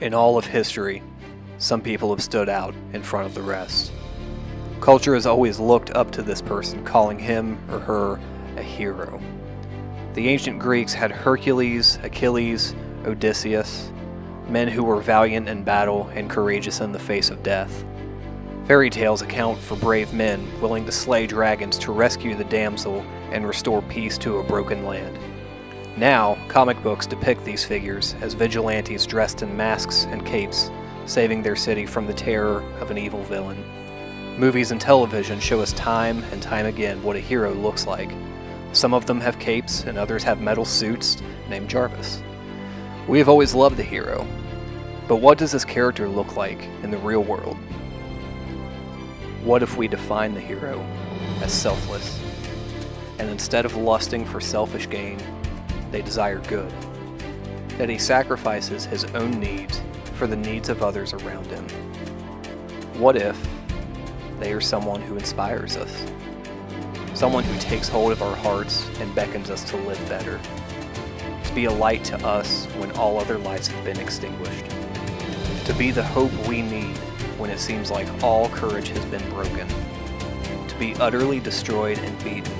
In all of history, some people have stood out in front of the rest. Culture has always looked up to this person, calling him or her a hero. The ancient Greeks had Hercules, Achilles, Odysseus, men who were valiant in battle and courageous in the face of death. Fairy tales account for brave men willing to slay dragons to rescue the damsel and restore peace to a broken land. Now, comic books depict these figures as vigilantes dressed in masks and capes, saving their city from the terror of an evil villain. Movies and television show us time and time again what a hero looks like. Some of them have capes and others have metal suits named Jarvis. We have always loved the hero, but what does this character look like in the real world? What if we define the hero as selfless, and instead of lusting for selfish gain, they desire good, that he sacrifices his own needs for the needs of others around him? What if they are someone who inspires us, someone who takes hold of our hearts and beckons us to live better, to be a light to us when all other lights have been extinguished, to be the hope we need when it seems like all courage has been broken, to be utterly destroyed and beaten,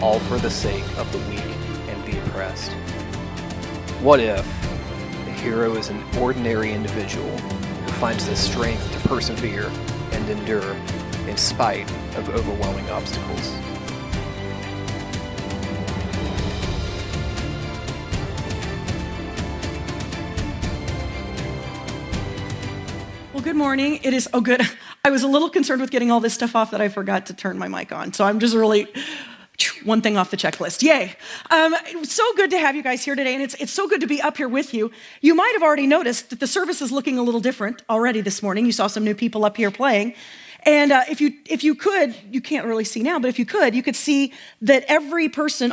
all for the sake of the weak and the oppressed? What if the hero is an ordinary individual who finds the strength to persevere and endure in spite of overwhelming obstacles? Well, good morning. It is, good. I was a little concerned with getting all this stuff off that I forgot to turn my mic on. So I'm just really one thing off the checklist. Yay. So good to have you guys here today. And it's so good to be up here with you. You might have already noticed that the service is looking a little different already this morning. You saw some new people up here playing. And if you could, you can't really see now, but if you could see that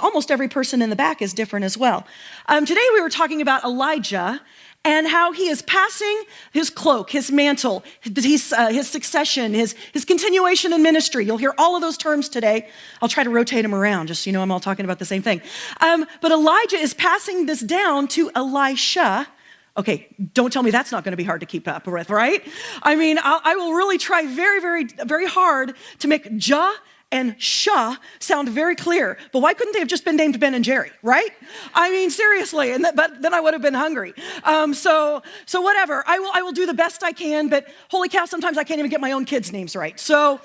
almost every person in the back is different as well. Today we were talking about Elijah and how he is passing his cloak, his mantle, his succession, his continuation in ministry. You'll hear all of those terms today. I'll try to rotate them around just so you know I'm all talking about the same thing. But Elijah is passing this down to Elisha. Okay, don't tell me that's not going to be hard to keep up with, right? I mean, I will really try very, very, very hard to make Jah and Shah sound very clear. But why couldn't they have just been named Ben and Jerry, right? I mean, seriously, but then I would have been hungry. So whatever, I will do the best I can, but holy cow, sometimes I can't even get my own kids' names right. So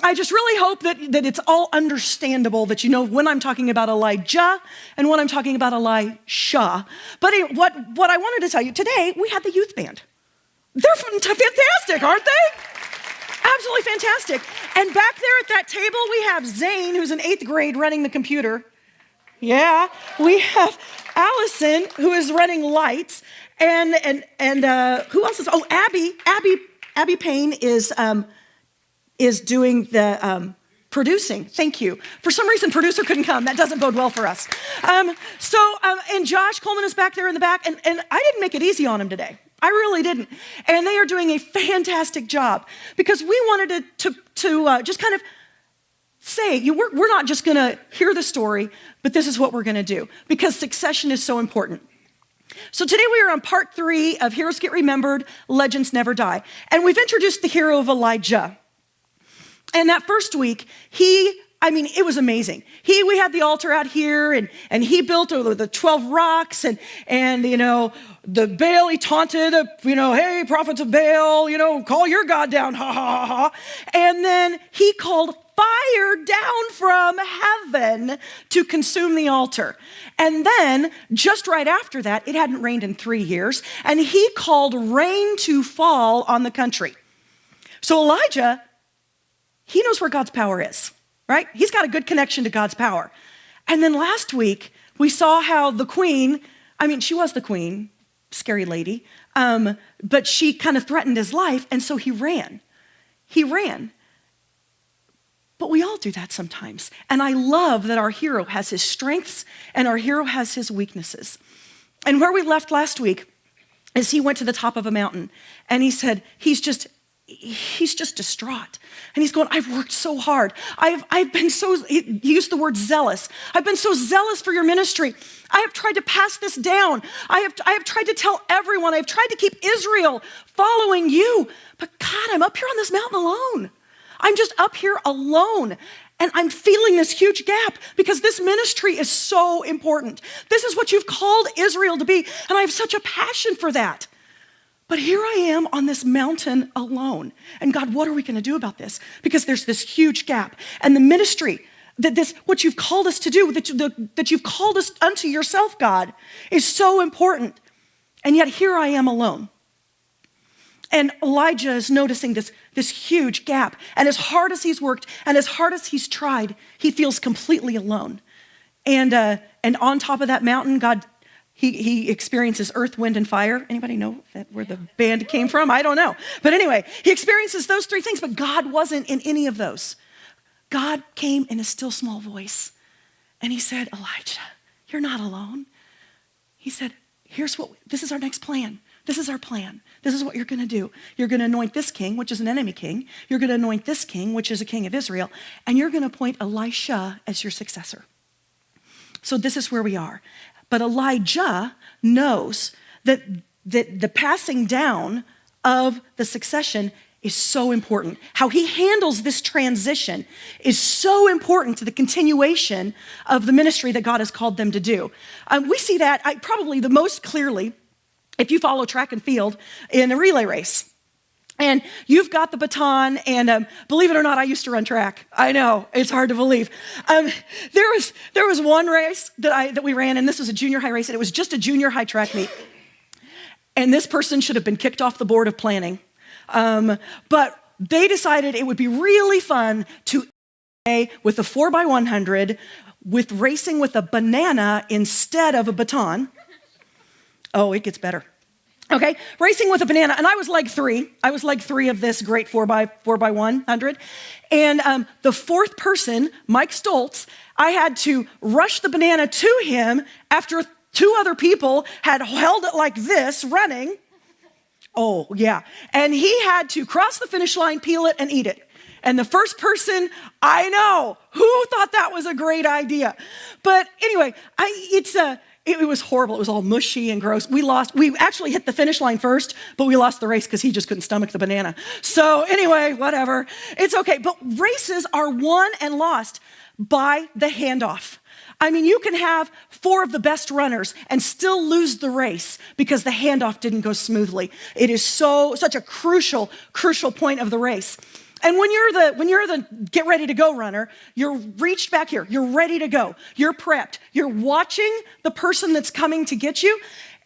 I just really hope that it's all understandable, that you know when I'm talking about Elijah and when I'm talking about Elisha. But what I wanted to tell you, today we had the youth band. They're fantastic, aren't they? Absolutely fantastic. And back there at that table, we have Zane, who's in 8th grade, running the computer. Yeah. We have Allison, who is running lights. And who else is? Oh, Abby Payne is doing the producing. Thank you. For some reason, producer couldn't come. That doesn't bode well for us. And Josh Coleman is back there in the back. And I didn't make it easy on him today. I really didn't. And they are doing a fantastic job because we wanted to just kind of say, we're not just going to hear the story, but this is what we're going to do because succession is so important. So today we are on part 3 of Heroes Get Remembered, Legends Never Die. And we've introduced the hero of Elijah. And that first week, it was amazing. We had the altar out here, and he built the 12 rocks, and the Baal, he taunted, hey, prophets of Baal, call your God down, ha, ha, ha, ha. And then he called fire down from heaven to consume the altar. And then, just right after that, it hadn't rained in 3 years, and he called rain to fall on the country. So Elijah, he knows where God's power is, right? He's got a good connection to God's power. And then last week, we saw how the queen, she was the queen, scary lady, but she kind of threatened his life, and so he ran. But we all do that sometimes. And I love that our hero has his strengths and our hero has his weaknesses. And where we left last week is he went to the top of a mountain, and he said he's just he's just distraught. And he's going, I've worked so hard. I've been so, he used the word zealous. I've been so zealous for your ministry. I have tried to pass this down. I have tried to tell everyone. I've tried to keep Israel following you. But God, I'm up here on this mountain alone. I'm just up here alone. And I'm feeling this huge gap because this ministry is so important. This is what you've called Israel to be. And I have such a passion for that. But here I am on this mountain alone. And God, what are we going to do about this? Because there's this huge gap. And the ministry, what you've called us to do, that you've called us unto yourself, God, is so important. And yet here I am alone. And Elijah is noticing this huge gap. And as hard as he's worked and as hard as he's tried, he feels completely alone. And on top of that mountain, God, he experiences earth, wind, and fire. Anybody know where the band came from? I don't know. But anyway, he experiences those three things, but God wasn't in any of those. God came in a still small voice. And he said, Elijah, you're not alone. He said, this is our next plan. This is our plan. This is what you're going to do. You're going to anoint this king, which is an enemy king. You're going to anoint this king, which is a king of Israel. And you're going to appoint Elisha as your successor. So this is where we are. But Elijah knows that the passing down of the succession is so important. How he handles this transition is so important to the continuation of the ministry that God has called them to do. We see that probably the most clearly if you follow track and field in a relay race. And you've got the baton, and believe it or not, I used to run track. I know, it's hard to believe. There was one race that we ran, and this was a junior high race, and it was just a junior high track meet. And this person should have been kicked off the board of planning. But they decided it would be really fun to with a 4x100 with racing with a banana instead of a baton. Oh, it gets better. Okay, racing with a banana, and I was leg 3. I was leg 3 of this great 4x100. And the fourth person, Mike Stoltz, I had to rush the banana to him after 2 other people had held it like this, running. Oh, yeah. And he had to cross the finish line, peel it, and eat it. And the first person, I know, who thought that was a great idea? But anyway, it was horrible. It was all mushy and gross. We actually hit the finish line first, but we lost the race because he just couldn't stomach the banana. So anyway, whatever. It's okay. But races are won and lost by the handoff. I mean, you can have 4 of the best runners and still lose the race because the handoff didn't go smoothly. It is such a crucial point of the race. And when you're the get ready to go runner, you're reached back here. You're ready to go. You're prepped. You're watching the person that's coming to get you,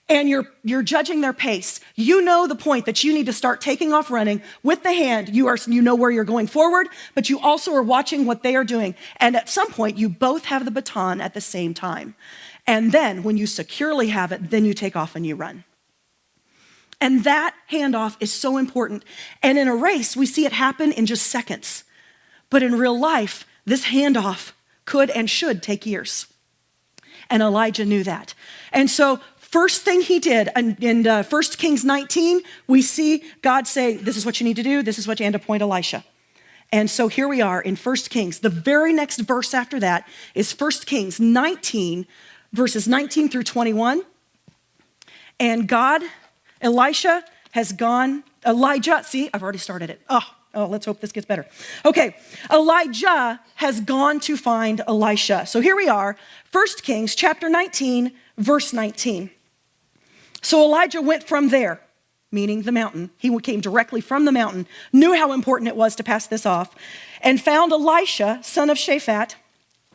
and you're judging their pace. You know the point that you need to start taking off running with the hand. You know where you're going forward, but you also are watching what they are doing. And at some point, you both have the baton at the same time. And then when you securely have it, then you take off and you run. And that handoff is so important. And in a race, we see it happen in just seconds. But in real life, this handoff could and should take years. And Elijah knew that. And so first thing he did, in 1 Kings 19, we see God say, this is what you need to do. This is what you need to appoint Elisha. And so here we are in 1 Kings. The very next verse after that is 1 Kings 19, verses 19 through 21. And Elijah, see, I've already started it. Oh, let's hope this gets better. Okay, Elijah has gone to find Elisha. So here we are, 1 Kings chapter 19, verse 19. So Elijah went from there, meaning the mountain. He came directly from the mountain, knew how important it was to pass this off, and found Elisha, son of Shaphat.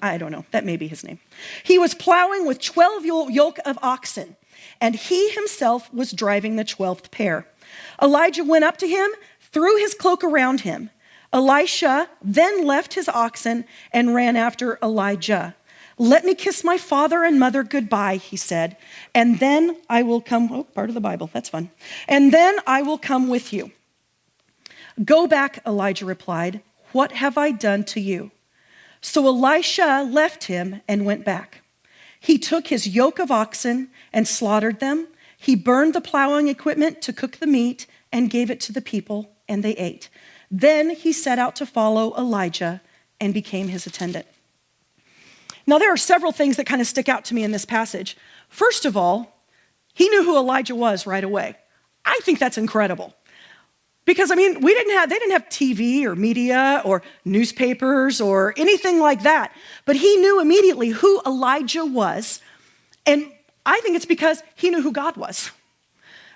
I don't know, that may be his name. He was plowing with 12 yoke of oxen, and he himself was driving the 12th pair. Elijah went up to him, threw his cloak around him. Elisha then left his oxen and ran after Elijah. Let me kiss my father and mother goodbye, he said, and then I will come. Oh, part of the Bible, that's fun. And then I will come with you. Go back, Elijah replied. What have I done to you? So Elisha left him and went back. He took his yoke of oxen and slaughtered them. He burned the plowing equipment to cook the meat and gave it to the people, and they ate. Then he set out to follow Elijah and became his attendant. Now, there are several things that kind of stick out to me in this passage. First of all, he knew who Elijah was right away. I think that's incredible. Because, they didn't have TV or media or newspapers or anything like that. But he knew immediately who Elijah was. And I think it's because he knew who God was.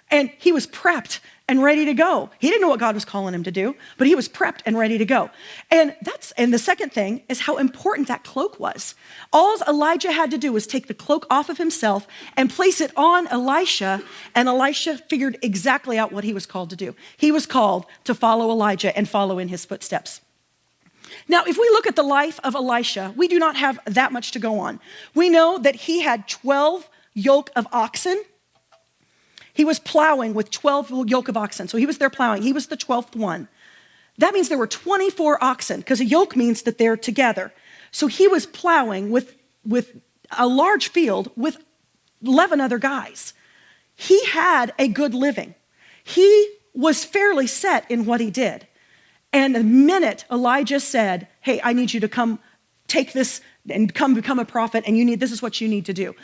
And he was prepped and ready to go. He didn't know what God was calling him to do, but he was prepped and ready to go. And the second thing is how important that cloak was. All Elijah had to do was take the cloak off of himself and place it on Elisha, and Elisha figured exactly out what he was called to do. He was called to follow Elijah and follow in his footsteps. Now, if we look at the life of Elisha, we do not have that much to go on. We know that he had 12 yoke of oxen. He was plowing with 12 yoke of oxen. So he was there plowing. He was the 12th one. That means there were 24 oxen, because a yoke means that they're together. So he was plowing with a large field with 11 other guys. He had a good living. He was fairly set in what he did. And the minute Elijah said, hey, I need you to come take this and come become a prophet, and this is what you need to do.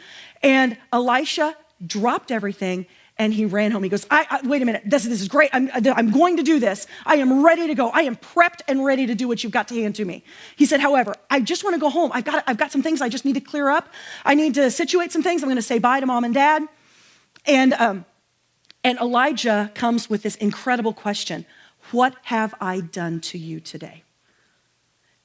And Elisha dropped everything and he ran home. He goes, wait a minute, this is great. I'm going to do this. I am ready to go. I am prepped and ready to do what you've got to hand to me. He said, however, I just want to go home. I've got some things I just need to clear up. I need to situate some things. I'm going to say bye to mom and dad. And Elijah comes with this incredible question. What have I done to you today?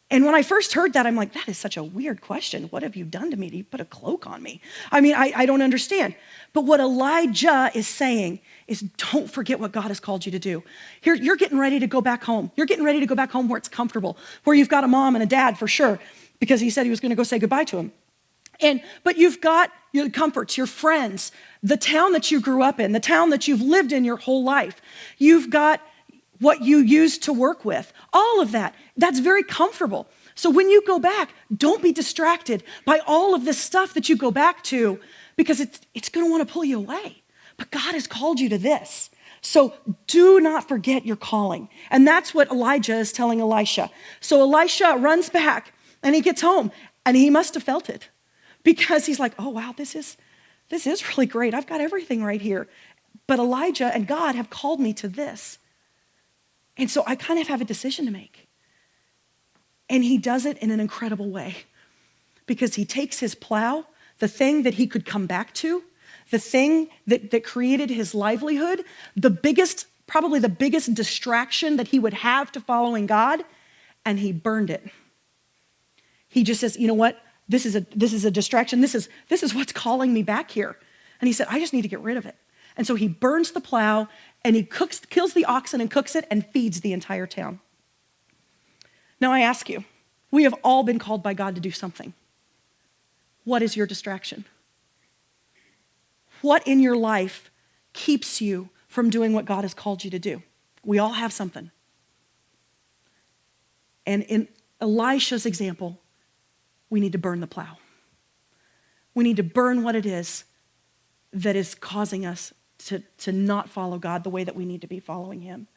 And when I first heard that, I'm like, that is such a weird question. What have you done to me? Do you put a cloak on me? I don't understand. But what Elijah is saying is, don't forget what God has called you to do. Here, you're getting ready to go back home. You're getting ready to go back home where it's comfortable, where you've got a mom and a dad for sure, because he said he was going to go say goodbye to him. But you've got your comforts, your friends, the town that you grew up in, the town that you've lived in your whole life. You've got what you used to work with, all of that. That's very comfortable. So when you go back, don't be distracted by all of this stuff that you go back to, because it's going to want to pull you away. But God has called you to this. So do not forget your calling. And that's what Elijah is telling Elisha. So Elisha runs back and he gets home, and he must have felt it, because he's like, oh, wow, this is really great. I've got everything right here. But Elijah and God have called me to this. And so I kind of have a decision to make. And he does it in an incredible way, because he takes his plow, the thing that he could come back to, the thing that created his livelihood, probably the biggest distraction that he would have to following God, and he burned it. He just says, you know what? This is a distraction. This is what's calling me back here. And he said, I just need to get rid of it. And so he burns the plow, and he kills the oxen and cooks it and feeds the entire town. Now I ask you, we have all been called by God to do something. What is your distraction? What in your life keeps you from doing what God has called you to do? We all have something. And in Elisha's example, we need to burn the plow. We need to burn what it is that is causing us to not follow God the way that we need to be following him.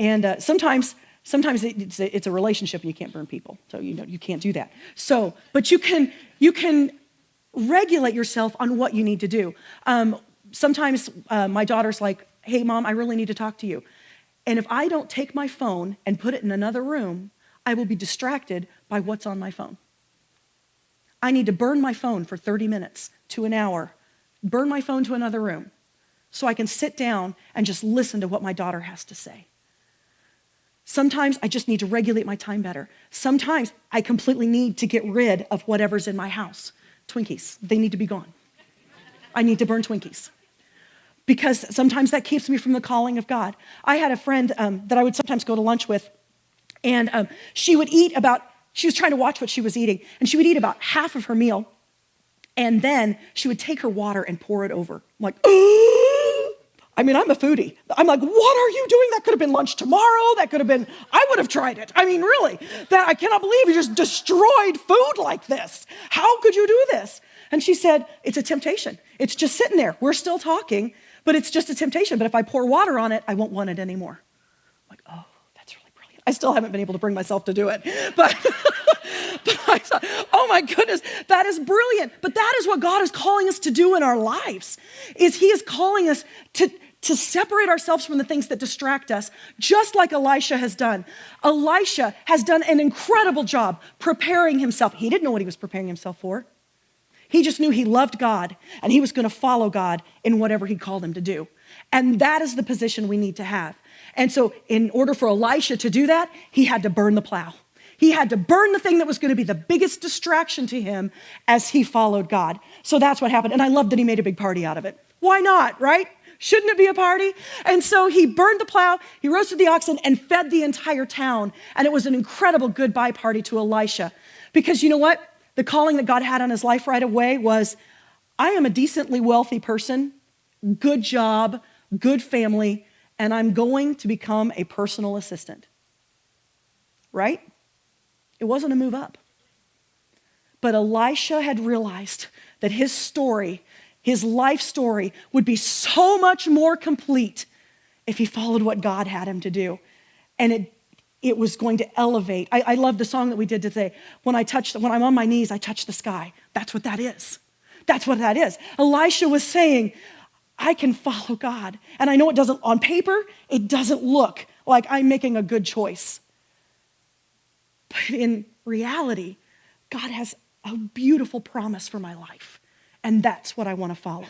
And sometimes it's a relationship, and you can't burn people. So you can't do that. But you can regulate yourself on what you need to do. Sometimes my daughter's like, hey, Mom, I really need to talk to you. And if I don't take my phone and put it in another room, I will be distracted by what's on my phone. I need to burn my phone for 30 minutes to an hour, burn my phone to another room, so I can sit down and just listen to what my daughter has to say. Sometimes I just need to regulate my time better. Sometimes I completely need to get rid of whatever's in my house. Twinkies, they need to be gone. I need to burn Twinkies, because sometimes that keeps me from the calling of God. I had a friend that I would sometimes go to lunch with, and she was trying to watch what she was eating, and she would eat about half of her meal, and then she would take her water and pour it over. I'm like, I'm a foodie. I'm like, what are you doing? That could have been lunch tomorrow. I would have tried it. Really, I cannot believe you just destroyed food like this. How could you do this? And she said, it's a temptation. It's just sitting there. We're still talking, but it's just a temptation. But if I pour water on it, I won't want it anymore. I'm like, I still haven't been able to bring myself to do it. But, but I thought, oh my goodness, that is brilliant. But that is what God is calling us to do in our lives, is he is calling us to separate ourselves from the things that distract us, just like Elisha has done. Elisha has done an incredible job preparing himself. He didn't know what he was preparing himself for. He just knew he loved God and he was going to follow God in whatever he called him to do. And that is the position we need to have. And so in order for Elisha to do that, he had to burn the plow. He had to burn the thing that was going to be the biggest distraction to him as he followed God. So that's what happened. And I love that he made a big party out of it. Why not, right? Shouldn't it be a party? And so he burned the plow, he roasted the oxen, and fed the entire town. And it was an incredible goodbye party to Elisha. Because you know what? The calling that God had on his life right away was, I am a decently wealthy person, good job, good family, and I'm going to become a personal assistant. Right? It wasn't a move up. But Elisha had realized that his story, his life story, would be so much more complete if he followed what God had him to do. And it was going to elevate. I love the song that we did today. When I'm on my knees, I touch the sky. That's what that is. That's what that is. Elisha was saying, I can follow God. And I know it doesn't, on paper, it doesn't look like I'm making a good choice. But in reality, God has a beautiful promise for my life. And that's what I want to follow.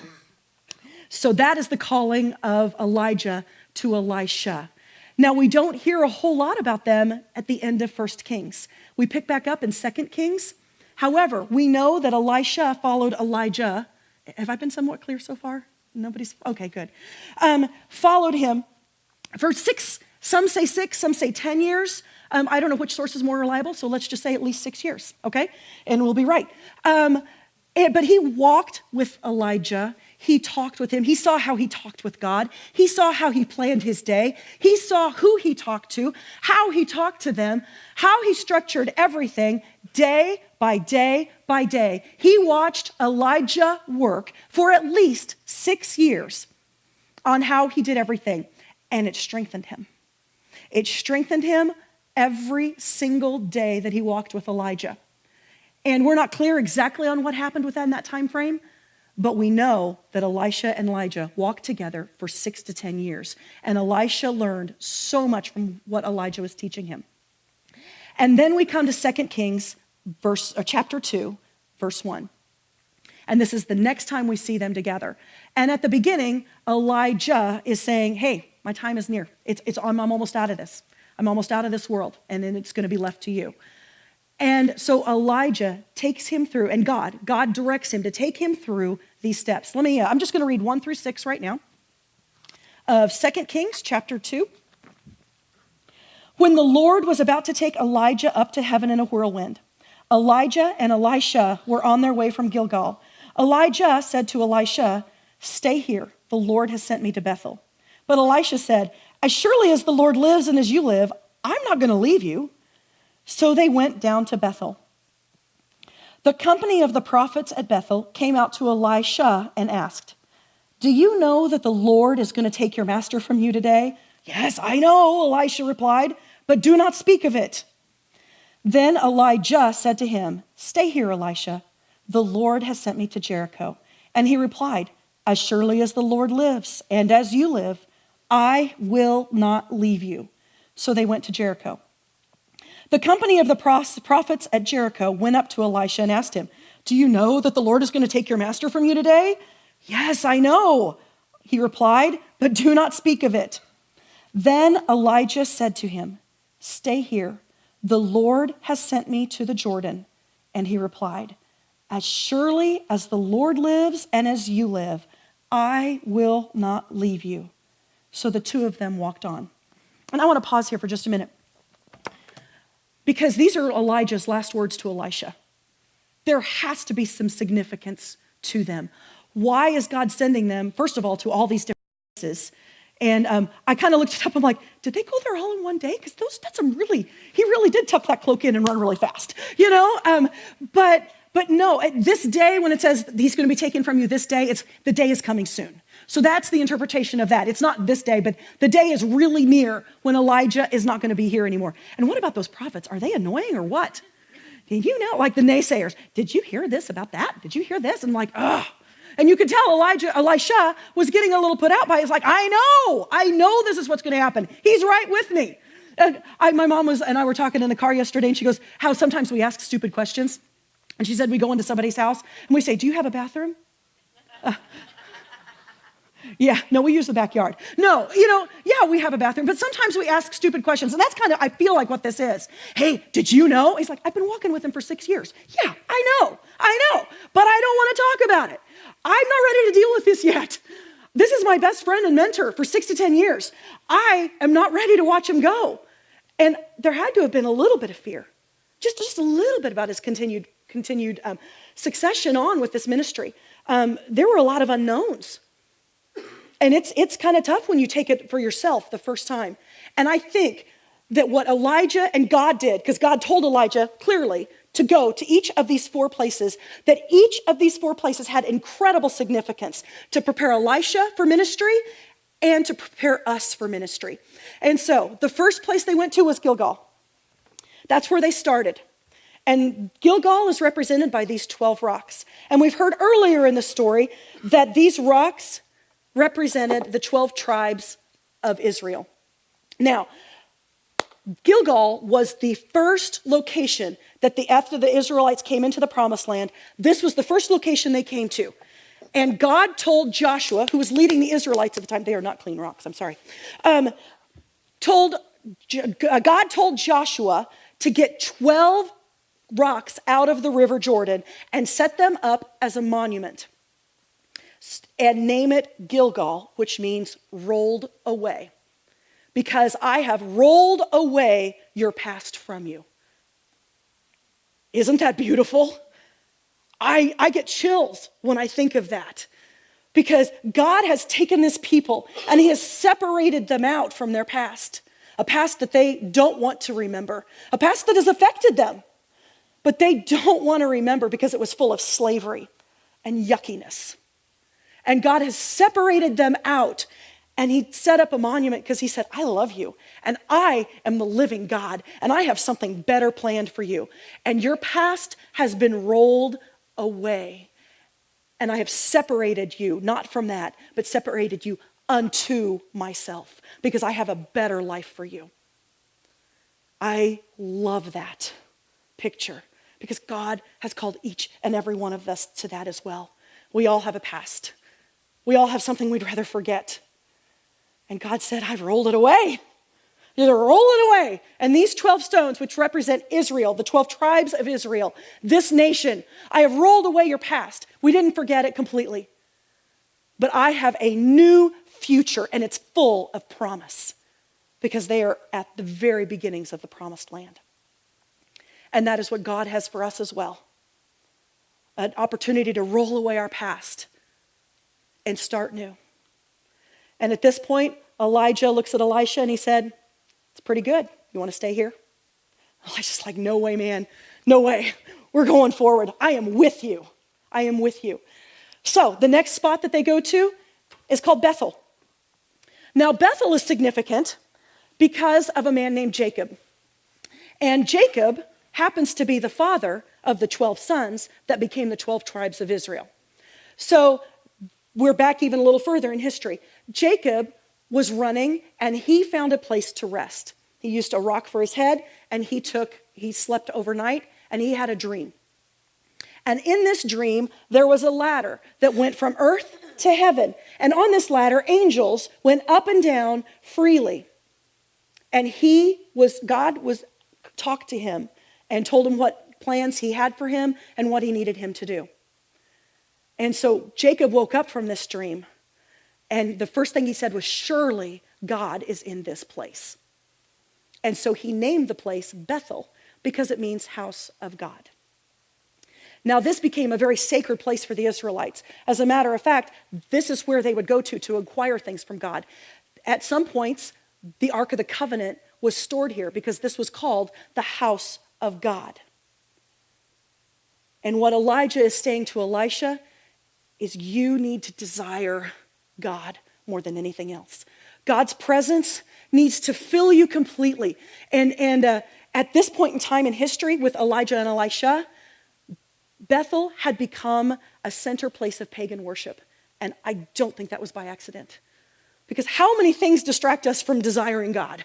So that is the calling of Elijah to Elisha. Now, we don't hear a whole lot about them at the end of 1 Kings. We pick back up in 2 Kings. However, we know that Elisha followed Elijah. Have I been somewhat clear so far? Nobody's, okay, good. Followed him for 6, some say 6, some say 10 years. I don't know which source is more reliable, so let's just say at least 6 years, okay? And we'll be right. But he walked with Elijah. He talked with him. He saw how he talked with God. He saw how he planned his day. He saw who he talked to, how he talked to them, how he structured everything day by day by day. He watched Elijah work for at least 6 years on how he did everything, and it strengthened him. It strengthened him every single day that he walked with Elijah. And we're not clear exactly on what happened within that time frame, but we know that Elisha and Elijah walked together for 6 to 10 years. And Elisha learned so much from what Elijah was teaching him. And then we come to 2 Kings chapter 2, verse 1. And this is the next time we see them together. And at the beginning, Elijah is saying, hey, my time is near. I'm almost out of this. I'm almost out of this world, and then it's going to be left to you. And so Elijah takes him through, and God directs him to take him through these steps. I'm just going to read 1 through 6 right now of 2 Kings chapter 2. When the Lord was about to take Elijah up to heaven in a whirlwind, Elijah and Elisha were on their way from Gilgal. Elijah said to Elisha, stay here, the Lord has sent me to Bethel. But Elisha said, as surely as the Lord lives and as you live, I'm not going to leave you. So they went down to Bethel. The company of the prophets at Bethel came out to Elisha and asked, do you know that the Lord is going to take your master from you today? Yes, I know, Elisha replied, but do not speak of it. Then Elijah said to him, stay here, Elisha. The Lord has sent me to Jericho. And he replied, as surely as the Lord lives and as you live, I will not leave you. So they went to Jericho. The company of the prophets at Jericho went up to Elisha and asked him, do you know that the Lord is going to take your master from you today? Yes, I know, he replied, but do not speak of it. Then Elijah said to him, stay here. The Lord has sent me to the Jordan. And he replied, as surely as the Lord lives and as you live, I will not leave you. So the two of them walked on. And I want to pause here for just a minute, because these are Elijah's last words to Elisha. There has to be some significance to them. Why is God sending them, first of all, to all these different places? And I kind of looked it up. I'm like, did they go there all in one day? Because he really did tuck that cloak in and run really fast, you know? But no, this day when it says he's going to be taken from you this day, the day is coming soon. So that's the interpretation of that. It's not this day, but the day is really near when Elijah is not going to be here anymore. And what about those prophets? Are they annoying or what? Did you know, like the naysayers, did you hear this about that? Did you hear this? And like, ugh. And you could tell Elisha was getting a little put out by it. It's like, I know this is what's going to happen. He's right with me. And my mom and I were talking in the car yesterday, and she goes, how sometimes we ask stupid questions. And she said, we go into somebody's house and we say, do you have a bathroom? Yeah, no, we use the backyard. No, yeah, we have a bathroom, but sometimes we ask stupid questions, and that's kind of, I feel like what this is. Hey, did you know? He's like, I've been walking with him for 6 years. Yeah, I know, but I don't want to talk about it. I'm not ready to deal with this yet. This is my best friend and mentor for 6 to 10 years. I am not ready to watch him go. And there had to have been a little bit of fear, just a little bit about his continued succession on with this ministry. There were a lot of unknowns. And it's kind of tough when you take it for yourself the first time. And I think that what Elijah and God did, because God told Elijah clearly to go to each of these 4 places, that each of these 4 places had incredible significance to prepare Elisha for ministry and to prepare us for ministry. And so the first place they went to was Gilgal. That's where they started. And Gilgal is represented by these 12 rocks. And we've heard earlier in the story that these rocks represented the 12 tribes of Israel. Now, Gilgal was the first location that after the Israelites came into the promised land, this was the first location they came to. And God told Joshua, who was leading the Israelites at the time, they are not clean rocks, I'm sorry. God told Joshua to get 12 rocks out of the river Jordan and set them up as a monument. And name it Gilgal, which means rolled away. Because I have rolled away your past from you. Isn't that beautiful? I get chills when I think of that. Because God has taken this people and he has separated them out from their past. A past that they don't want to remember. A past that has affected them. But they don't want to remember because it was full of slavery and yuckiness. And God has separated them out. And he set up a monument because he said, I love you. And I am the living God. And I have something better planned for you. And your past has been rolled away. And I have separated you, not from that, but separated you unto myself. Because I have a better life for you. I love that picture. Because God has called each and every one of us to that as well. We all have a past. We all have something we'd rather forget. And God said, I've rolled it away. You're rolling away. And these 12 stones, which represent Israel, the 12 tribes of Israel, this nation, I have rolled away your past. We didn't forget it completely. But I have a new future, and it's full of promise because they are at the very beginnings of the promised land. And that is what God has for us as well. An opportunity to roll away our past and start new. And at this point, Elijah looks at Elisha and he said, it's pretty good. You want to stay here? Elisha's like, no way, man. No way. We're going forward. I am with you. I am with you. So the next spot that they go to is called Bethel. Now, Bethel is significant because of a man named Jacob. And Jacob happens to be the father of the 12 sons that became the 12 tribes of Israel. So we're back even a little further in history. Jacob was running and he found a place to rest. He used a rock for his head and he slept overnight and he had a dream. And in this dream, there was a ladder that went from earth to heaven. And on this ladder, angels went up and down freely. And God talked to him and told him what plans he had for him and what he needed him to do. And so Jacob woke up from this dream. And the first thing he said was, surely God is in this place. And so he named the place Bethel because it means house of God. Now, this became a very sacred place for the Israelites. As a matter of fact, this is where they would go to acquire things from God. At some points, the Ark of the Covenant was stored here because this was called the house of God. And what Elijah is saying to Elisha is you need to desire God more than anything else. God's presence needs to fill you completely. And at this point in time in history with Elijah and Elisha, Bethel had become a center place of pagan worship. And I don't think that was by accident. Because how many things distract us from desiring God?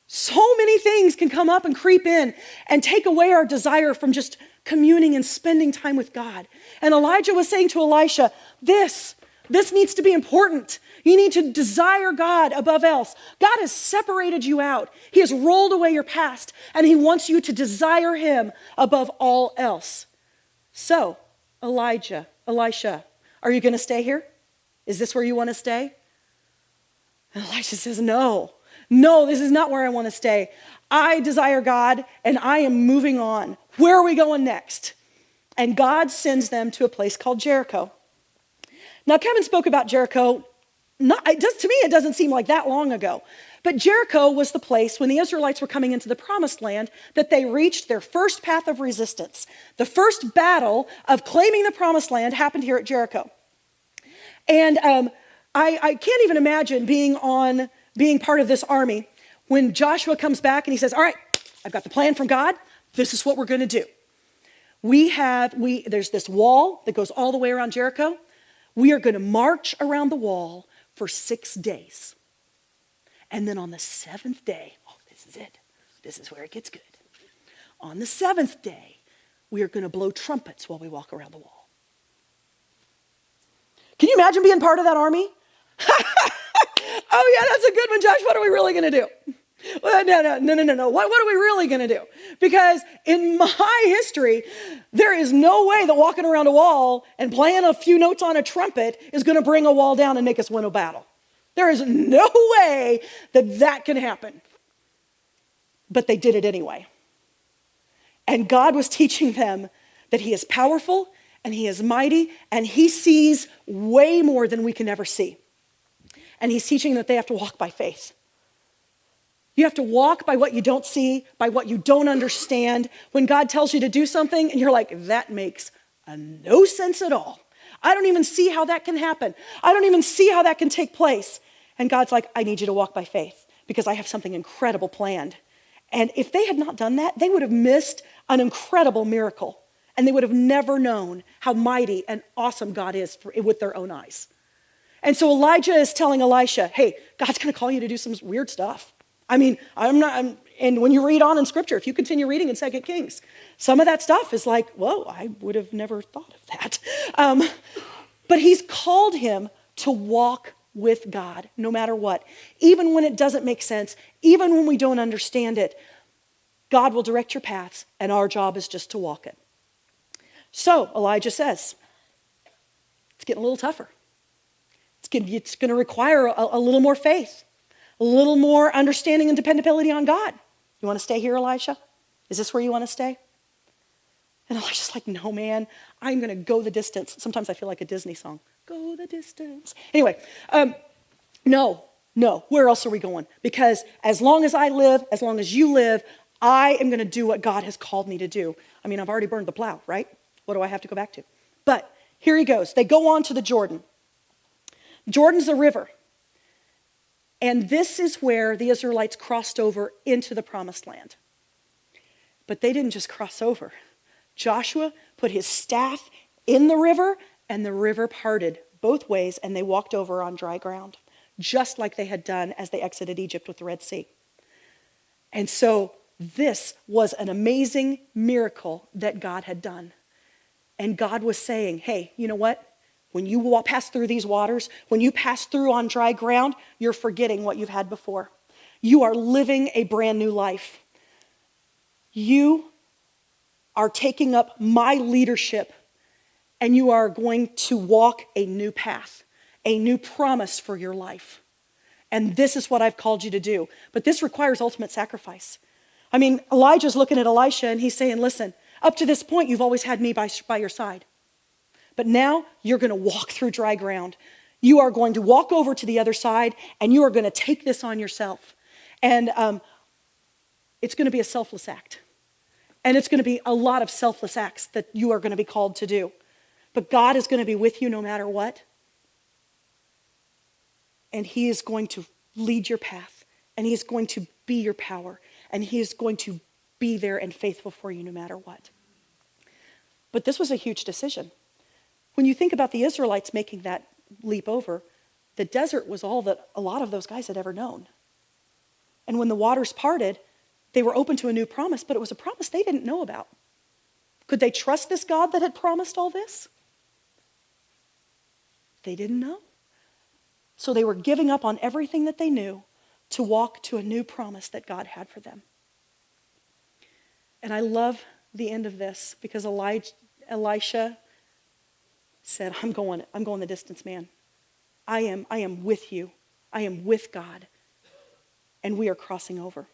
So many things can come up and creep in and take away our desire from just communing and spending time with God. And Elijah was saying to Elisha, this needs to be important. You need to desire God above else. God has separated you out. He has rolled away your past, and he wants you to desire him above all else. So, Elisha, are you going to stay here? Is this where you want to stay? And Elisha says, no, this is not where I want to stay. I desire God, and I am moving on. Where are we going next? And God sends them to a place called Jericho. Now, Kevin spoke about Jericho. To me, it doesn't seem like that long ago. But Jericho was the place when the Israelites were coming into the promised land that they reached their first path of resistance. The first battle of claiming the promised land happened here at Jericho. And I can't even imagine being part of this army when Joshua comes back and he says, all right, I've got the plan from God. This is what we're going to do. There's this wall that goes all the way around Jericho. We are going to march around the wall for 6 days. And then on the 7th day, this is it. This is where it gets good. On the 7th day, we are going to blow trumpets while we walk around the wall. Can you imagine being part of that army? Oh yeah, that's a good one, Josh. What are we really going to do? Well, no. What are we really going to do? Because in my history, there is no way that walking around a wall and playing a few notes on a trumpet is going to bring a wall down and make us win a battle. There is no way that can happen. But they did it anyway. And God was teaching them that he is powerful and he is mighty and he sees way more than we can ever see. And he's teaching that they have to walk by faith. You have to walk by what you don't see, by what you don't understand. When God tells you to do something and you're like, that makes no sense at all. I don't even see how that can happen. I don't even see how that can take place. And God's like, I need you to walk by faith because I have something incredible planned. And if they had not done that, they would have missed an incredible miracle. And they would have never known how mighty and awesome God is with their own eyes. And so Elijah is telling Elisha, hey, God's going to call you to do some weird stuff. And when you read on in scripture, if you continue reading in 2 Kings, some of that stuff is like, whoa, I would have never thought of that. But he's called him to walk with God no matter what. Even when it doesn't make sense, even when we don't understand it, God will direct your paths and our job is just to walk it. So Elijah says, it's getting a little tougher. It's going to require a little more faith. A little more understanding and dependability on God. You want to stay here, Elisha? Is this where you want to stay? And Elisha's like, no, man, I'm going to go the distance. Sometimes I feel like a Disney song. Go the distance. Anyway, no. Where else are we going? Because as long as I live, as long as you live, I am going to do what God has called me to do. I mean, I've already burned the plow, right? What do I have to go back to? But here he goes. They go on to the Jordan. Jordan's a river. And this is where the Israelites crossed over into the promised land. But they didn't just cross over. Joshua put his staff in the river, and the river parted both ways, and they walked over on dry ground, just like they had done as they exited Egypt with the Red Sea. And so this was an amazing miracle that God had done. And God was saying, hey, you know what? When you pass through these waters, when you pass through on dry ground, you're forgetting what you've had before. You are living a brand new life. You are taking up my leadership, and you are going to walk a new path, a new promise for your life. And this is what I've called you to do. But this requires ultimate sacrifice. I mean, Elijah's looking at Elisha, and he's saying, listen, up to this point, you've always had me by your side. But now you're going to walk through dry ground. You are going to walk over to the other side, and you are going to take this on yourself. And it's going to be a selfless act. And it's going to be a lot of selfless acts that you are going to be called to do. But God is going to be with you no matter what. and he is going to lead your path, and he is going to be your power, and he is going to be there and faithful for you no matter what. But this was a huge decision. When you think about the Israelites making that leap over, the desert was all that a lot of those guys had ever known. And when the waters parted, they were open to a new promise, but it was a promise they didn't know about. Could they trust this God that had promised all this? They didn't know. So they were giving up on everything that they knew to walk to a new promise that God had for them. And I love the end of this because Elisha said, I'm going the distance, man. I am with you. I am with God. And we are crossing over.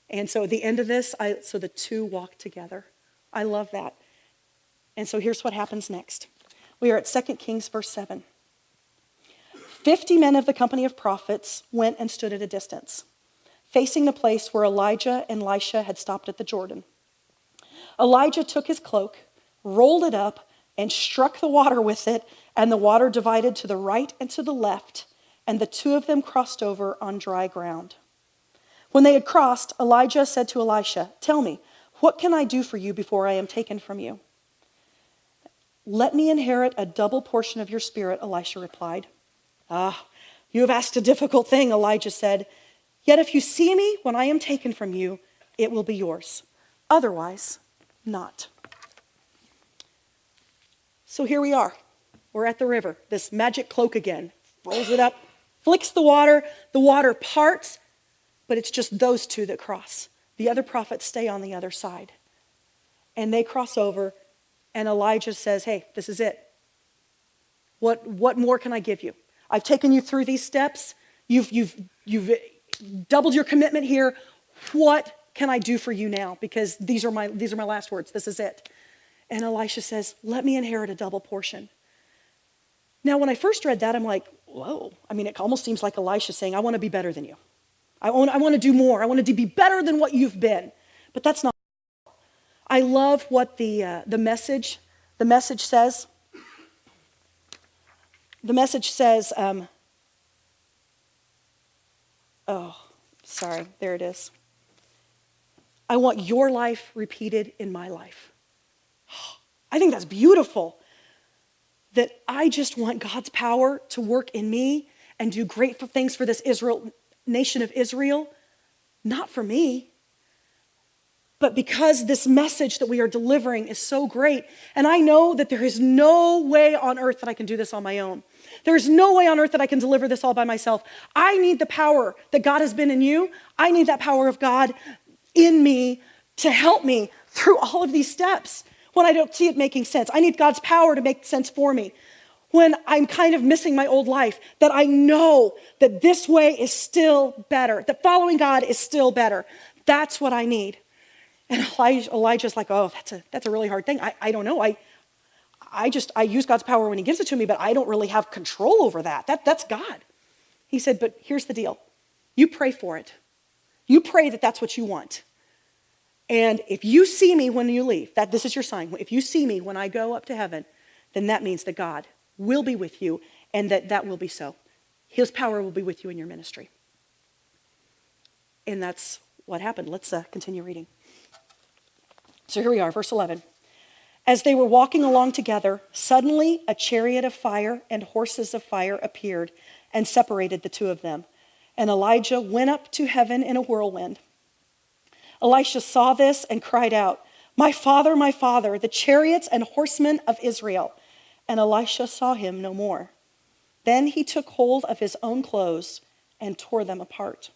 And so at the end of this, so the two walk together. I love that. And so here's what happens next. We are at 2 Kings verse 7. 50 men of the company of prophets went and stood at a distance, facing the place where Elijah and Elisha had stopped at the Jordan. Elijah took his cloak, rolled it up, and struck the water with it, and the water divided to the right and to the left, and the two of them crossed over on dry ground. When they had crossed, Elijah said to Elisha, "Tell me, what can I do for you before I am taken from you?" "Let me inherit a double portion of your spirit," Elisha replied. "Ah, you have asked a difficult thing," Elijah said. "Yet if you see me when I am taken from you, it will be yours. Otherwise, not." So here we are. We're at the river. This magic cloak again. Rolls it up, flicks the water parts, but it's just those two that cross. The other prophets stay on the other side. And they cross over, and Elijah says, "Hey, this is it. What more can I give you? I've taken you through these steps. You've doubled your commitment here. What can I do for you now? Because these are my last words. This is it." And Elisha says, "Let me inherit a double portion." Now, when I first read that, I'm like, whoa. I mean, it almost seems like Elisha saying, "I want to be better than you. I want to do more. I want to be better than what you've been." But that's not. I love what the message says. The message says, there it is. "I want your life repeated in my life." I think that's beautiful. That I just want God's power to work in me and do great things for this nation of Israel, not for me, but because this message that we are delivering is so great. And I know that there is no way on earth that I can do this on my own. There's no way on earth that I can deliver this all by myself. I need the power that God has been in you. I need that power of God in me to help me through all of these steps. When I don't see it making sense, I need God's power to make sense for me. When I'm kind of missing my old life, that I know that this way is still better, that following God is still better. That's what I need. And Elijah's like, "Oh, that's a really hard thing. I don't know. I use God's power when he gives it to me, but I don't really have control over that. That's God." He said, "But here's the deal. You pray for it. You pray that that's what you want. And if you see me when you leave, this is your sign. If you see me when I go up to heaven, then that means that God will be with you and that will be so. His power will be with you in your ministry." And that's what happened. Let's continue reading. So here we are, verse 11. "As they were walking along together, suddenly a chariot of fire and horses of fire appeared and separated the two of them. And Elijah went up to heaven in a whirlwind. Elisha saw this and cried out, my father, the chariots and horsemen of Israel." And Elisha saw him no more. Then he took hold of his own clothes and tore them apart.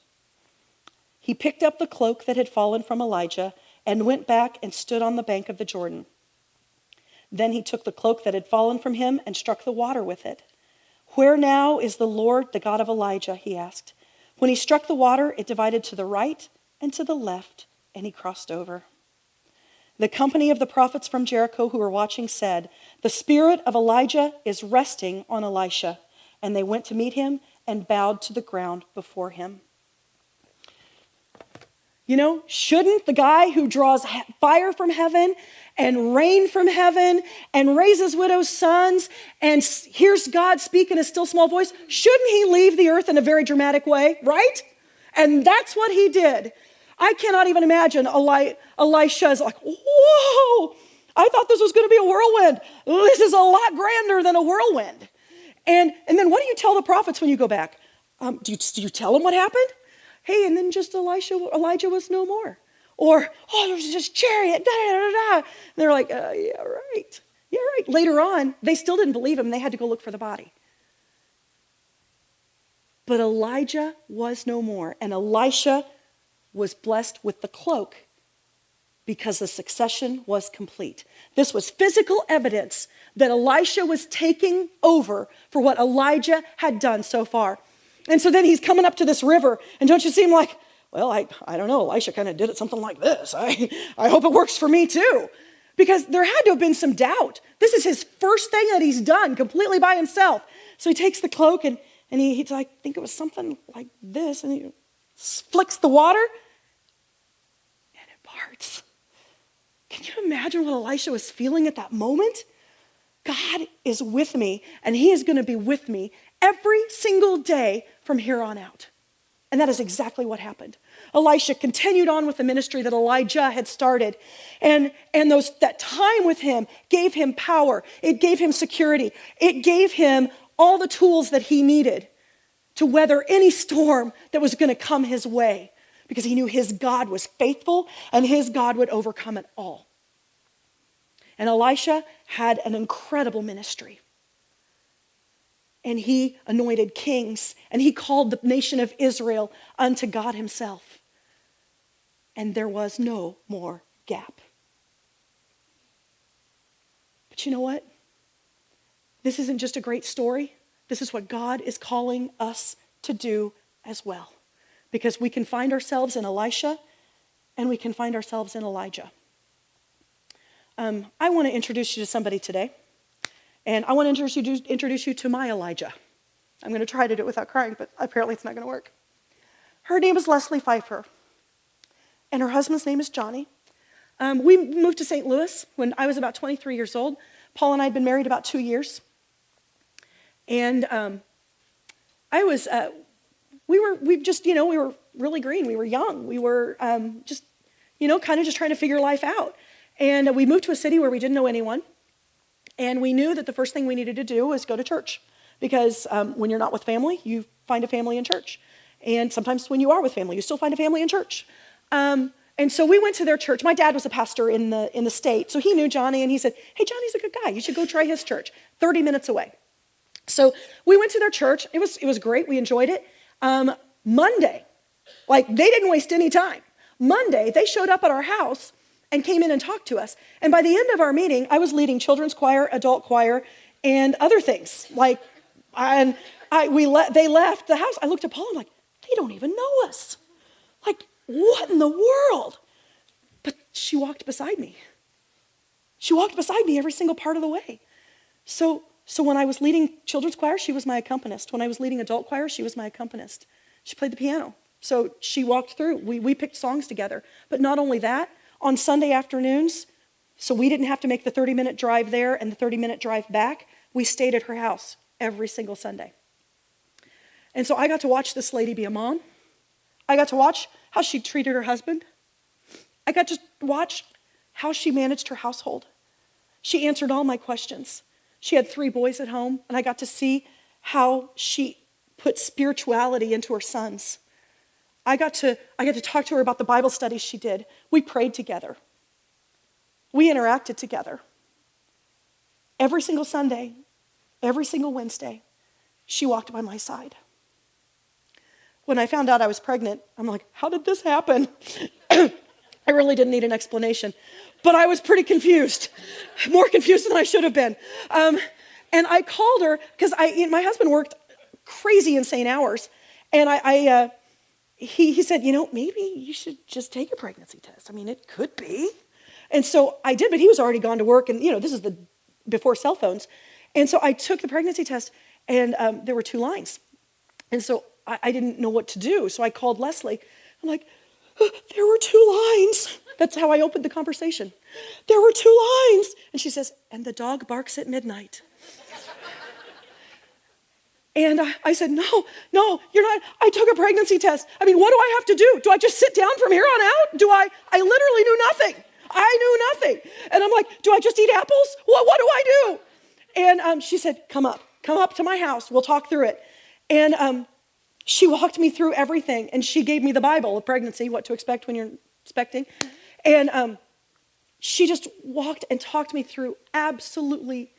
He picked up the cloak that had fallen from Elijah and went back and stood on the bank of the Jordan. Then he took the cloak that had fallen from him and struck the water with it. "Where now is the Lord, the God of Elijah?" he asked. When he struck the water, it divided to the right and to the left, and he crossed over. The company of the prophets from Jericho who were watching said, "The spirit of Elijah is resting on Elisha." And they went to meet him and bowed to the ground before him. You know, shouldn't the guy who draws fire from heaven and rain from heaven and raises widows' sons and hears God speak in a still small voice, shouldn't he leave the earth in a very dramatic way, right? And that's what he did. I cannot even imagine Elisha is like, whoa, I thought this was going to be a whirlwind. This is a lot grander than a whirlwind. And then what do you tell the prophets when you go back? Do you tell them what happened? Hey, and then just Elijah was no more. Or, oh, there's this chariot, da, da, da, da. And they're like, yeah, right. Yeah, right. Later on, they still didn't believe him. They had to go look for the body. But Elijah was no more. And Elisha was blessed with the cloak because the succession was complete. This was physical evidence that Elisha was taking over for what Elijah had done so far. And so then he's coming up to this river, and don't you seem like, well, I don't know, Elisha kind of did it something like this. I hope it works for me too. Because there had to have been some doubt. This is his first thing that he's done completely by himself. So he takes the cloak, and he's like, I think it was something like this, and he flicks the water, and it parts. Can you imagine what Elisha was feeling at that moment? God is with me, and he is going to be with me every single day from here on out. And that is exactly what happened. Elisha continued on with the ministry that Elijah had started. And that time with him gave him power. It gave him security. It gave him all the tools that he needed to weather any storm that was going to come his way, because he knew his God was faithful and his God would overcome it all. And Elisha had an incredible ministry. And he anointed kings, and he called the nation of Israel unto God himself. And there was no more gap. But you know what? This isn't just a great story. This is what God is calling us to do as well. Because we can find ourselves in Elisha, and we can find ourselves in Elijah. I want to introduce you to somebody today. And I want to introduce you to my Elijah. I'm going to try to do it without crying, but apparently it's not going to work. Her name is Leslie Pfeiffer, and her husband's name is Johnny. We moved to St. Louis when I was about 23 years old. Paul and I had been married about 2 years. And we were really green. We were young. We were kind of just trying to figure life out. And we moved to a city where we didn't know anyone. And we knew that the first thing we needed to do was go to church, because when you're not with family, you find a family in church. And sometimes when you are with family, you still find a family in church. And so we went to their church. My dad was a pastor in the state, so he knew Johnny, and he said, hey, Johnny's a good guy. You should go try his church, 30 minutes away. So we went to their church. It was great. We enjoyed it. Monday, they didn't waste any time. Monday, they showed up at our house and came in and talked to us. And by the end of our meeting, I was leading children's choir, adult choir, and other things. They left the house. I looked at Paul, I'm like, they don't even know us. What in the world? But she walked beside me. She walked beside me every single part of the way. So when I was leading children's choir, she was my accompanist. When I was leading adult choir, she was my accompanist. She played the piano. So she walked through. We picked songs together. But not only that, on Sunday afternoons, so we didn't have to make the 30-minute drive there and the 30-minute drive back, we stayed at her house every single Sunday. And so I got to watch this lady be a mom. I got to watch how she treated her husband. I got to watch how she managed her household. She answered all my questions. She had 3 boys at home, and I got to see how she put spirituality into her sons. I got to talk to her about the Bible studies she did. We prayed together. We interacted together. Every single Sunday, every single Wednesday, she walked by my side. When I found out I was pregnant, I'm like, how did this happen? I really didn't need an explanation, but I was pretty confused, more confused than I should have been. And I called her because my husband worked crazy insane hours, and he said, maybe you should just take a pregnancy test. I mean, it could be. And so I did, but he was already gone to work, and this is before cell phones. And so I took the pregnancy test, and there were 2 lines. And so I didn't know what to do, so I called Leslie. I'm like, There were 2 lines. That's how I opened the conversation. There were 2 lines. And she says, and the dog barks at midnight. And I said, no, you're not. I took a pregnancy test. I mean, what do I have to do? Do I just sit down from here on out? I literally knew nothing. I knew nothing. And I'm like, do I just eat apples? What do I do? And she said, come up to my house. We'll talk through it. And she walked me through everything. And she gave me the Bible of pregnancy, what to expect when you're expecting. And she just walked and talked me through absolutely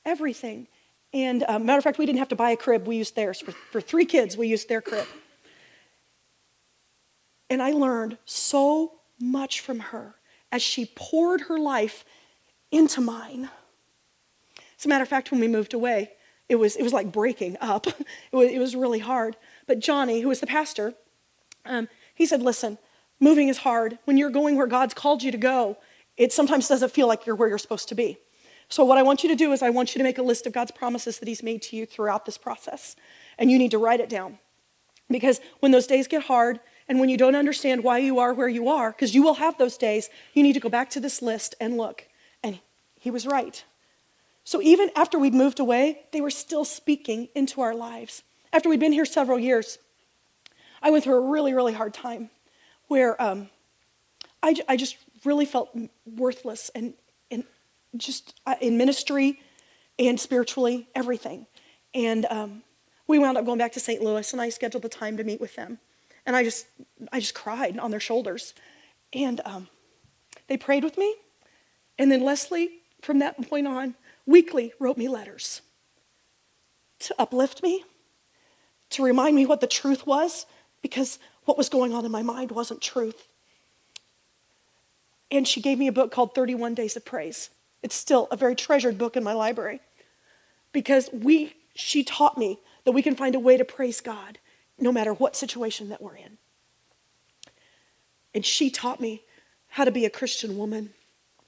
everything. And matter of fact, we didn't have to buy a crib. We used theirs. For 3 kids, we used their crib. And I learned so much from her as she poured her life into mine. As a matter of fact, when we moved away, it was like breaking up. It was really hard. But Johnny, who was the pastor, he said, listen, moving is hard. When you're going where God's called you to go, it sometimes doesn't feel like you're where you're supposed to be. So what I want you to do is I want you to make a list of God's promises that he's made to you throughout this process. And you need to write it down. Because when those days get hard and when you don't understand why you are where you are, because you will have those days, you need to go back to this list and look. And he was right. So even after we'd moved away, they were still speaking into our lives. After we'd been here several years, I went through a really, really hard time where I just really felt worthless and just in ministry and spiritually, everything. And we wound up going back to St. Louis, and I scheduled the time to meet with them. And I just cried on their shoulders. And they prayed with me. And then Leslie, from that point on, weekly wrote me letters to uplift me, to remind me what the truth was, because what was going on in my mind wasn't truth. And she gave me a book called 31 Days of Praise. It's still a very treasured book in my library because she taught me that we can find a way to praise God no matter what situation that we're in. And she taught me how to be a Christian woman,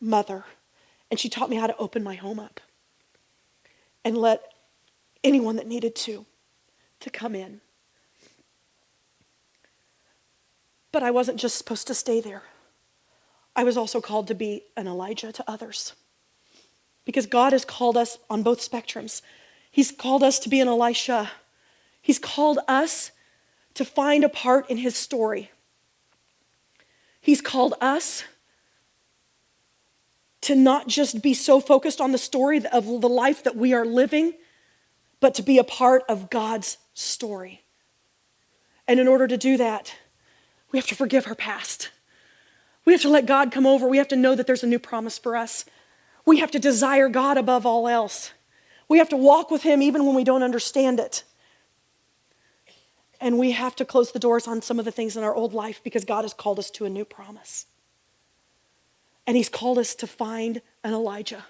mother, and she taught me how to open my home up and let anyone that needed to come in. But I wasn't just supposed to stay there. I was also called to be an Elijah to others. Because God has called us on both spectrums. He's called us to be an Elisha. He's called us to find a part in his story. He's called us to not just be so focused on the story of the life that we are living, but to be a part of God's story. And in order to do that, we have to forgive our past. We have to let God come over. We have to know that there's a new promise for us. We have to desire God above all else. We have to walk with him even when we don't understand it. And we have to close the doors on some of the things in our old life because God has called us to a new promise. And he's called us to find an Elijah.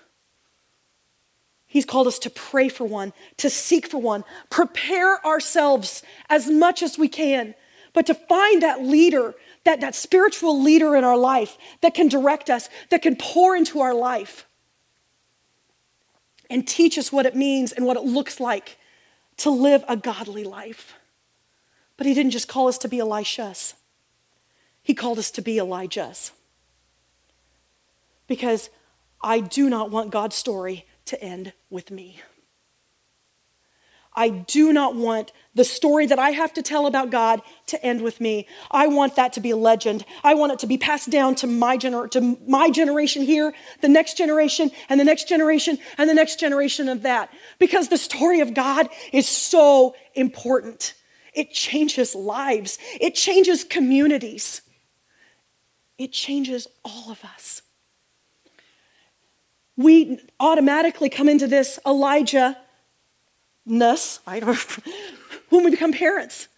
He's called us to pray for one, to seek for one, prepare ourselves as much as we can, but to find that leader, that spiritual leader in our life that can direct us, that can pour into our life and teach us what it means and what it looks like to live a godly life. But he didn't just call us to be Elishas. He called us to be Elijahs. Because I do not want God's story to end with me. I do not want the story that I have to tell about God to end with me. I want that to be a legend. I want it to be passed down to my generation here, the next generation, and the next generation, and the next generation of that. Because the story of God is so important. It changes lives. It changes communities. It changes all of us. We automatically come into this Elijah-ness when we become parents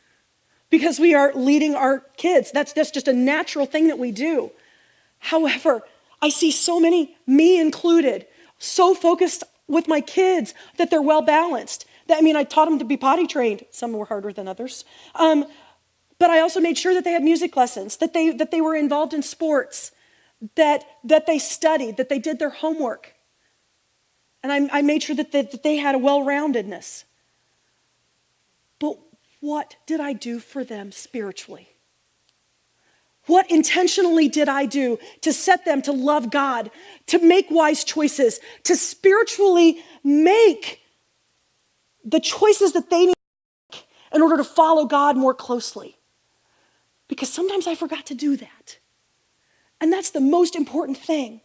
because we are leading our kids. That's just a natural thing that we do. However, I see so many, me included, so focused with my kids that they're well balanced. I taught them to be potty trained. Some were harder than others. But I also made sure that they had music lessons, that they were involved in sports, that they studied, that they did their homework. And I made sure that they had a well-roundedness. But what did I do for them spiritually? What intentionally did I do to set them to love God, to make wise choices, to spiritually make the choices that they need in order to follow God more closely? Because sometimes I forgot to do that. And that's the most important thing.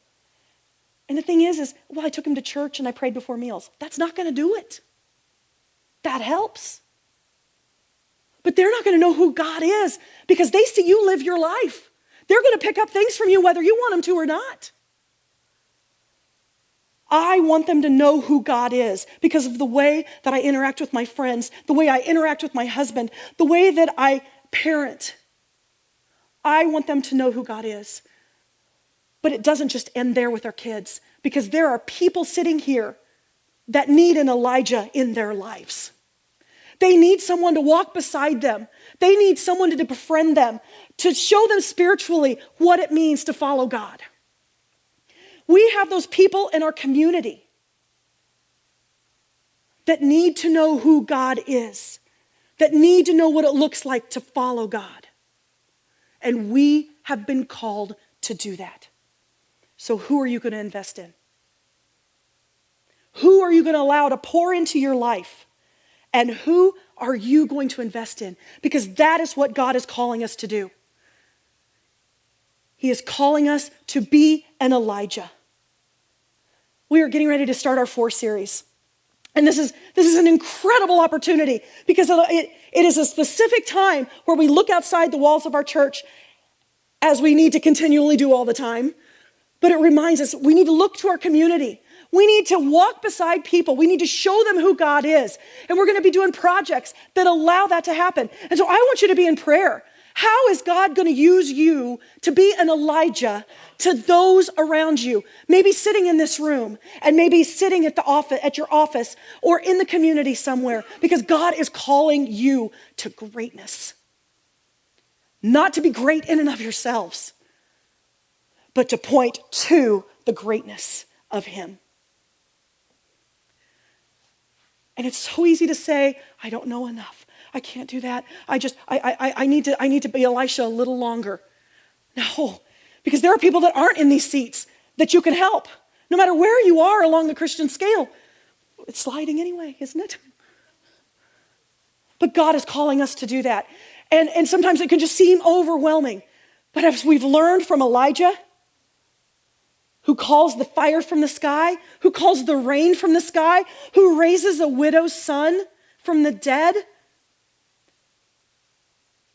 And the thing is, well, I took them to church and I prayed before meals. That's not going to do it. That helps. But they're not going to know who God is because they see you live your life. They're going to pick up things from you whether you want them to or not. I want them to know who God is because of the way that I interact with my friends, the way I interact with my husband, the way that I parent. I want them to know who God is. But it doesn't just end there with our kids, because there are people sitting here that need an Elijah in their lives. They need someone to walk beside them. They need someone to befriend them, to show them spiritually what it means to follow God. We have those people in our community that need to know who God is, that need to know what it looks like to follow God. And we have been called to do that. So who are you going to invest in? Who are you going to allow to pour into your life? And who are you going to invest in? Because that is what God is calling us to do. He is calling us to be an Elijah. We are getting ready to start our 4 series. And this is an incredible opportunity because it is a specific time where we look outside the walls of our church, as we need to continually do all the time. But it reminds us we need to look to our community. We need to walk beside people. We need to show them who God is. And we're going to be doing projects that allow that to happen. And so I want you to be in prayer. How is God going to use you to be an Elijah to those around you? Maybe sitting in this room and maybe sitting at the office, at your office, or in the community somewhere, because God is calling you to greatness. Not to be great in and of yourselves, but to point to the greatness of Him. And it's so easy to say, I don't know enough. I can't do that. I need to be Elisha a little longer. No, because there are people that aren't in these seats that you can help. No matter where you are along the Christian scale. It's sliding anyway, isn't it? But God is calling us to do that. And sometimes it can just seem overwhelming. But as we've learned from Elijah, who calls the fire from the sky, who calls the rain from the sky, who raises a widow's son from the dead,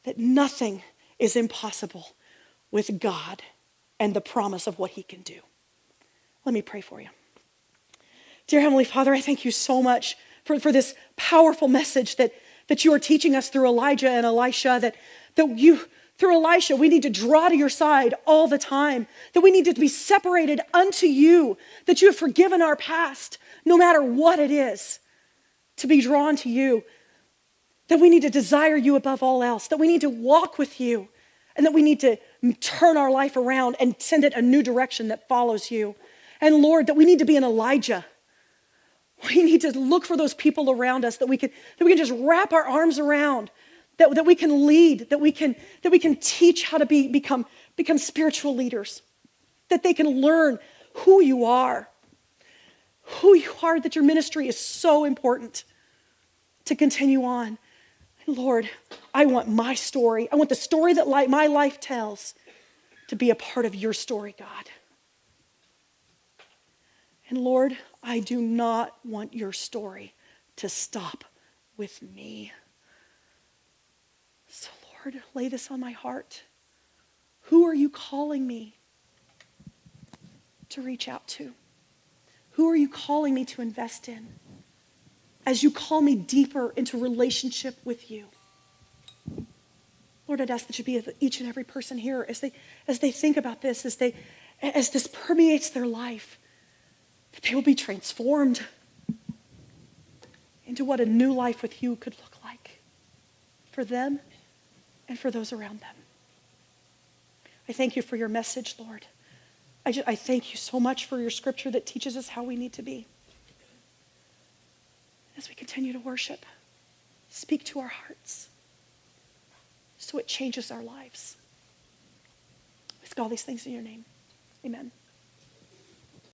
that nothing is impossible with God and the promise of what He can do. Let me pray for you. Dear Heavenly Father, I thank you so much for this powerful message that you are teaching us through Elijah and Elisha, that you, through Elisha, we need to draw to your side all the time, that we need to be separated unto you, that you have forgiven our past, no matter what it is, to be drawn to you, that we need to desire you above all else, that we need to walk with you, and that we need to turn our life around and send it a new direction that follows you. And Lord, that we need to be an Elijah. We need to look for those people around us that we can just wrap our arms around, that we can lead, that we can teach how to become spiritual leaders, that they can learn who you are, that your ministry is so important to continue on. And Lord, I want my story, I want the story that my life tells to be a part of your story, God. And Lord, I do not want your story to stop with me. So Lord, lay this on my heart. Who are you calling me to reach out to? Who are you calling me to invest in as you call me deeper into relationship with you? Lord, I'd ask that you be with each and every person here as they think about this, as this permeates their life, that they will be transformed into what a new life with you could look like for them and for those around them. I thank you for your message, Lord. I thank you so much for your scripture that teaches us how we need to be. As we continue to worship, speak to our hearts so it changes our lives. Ask all these things in your name. Amen.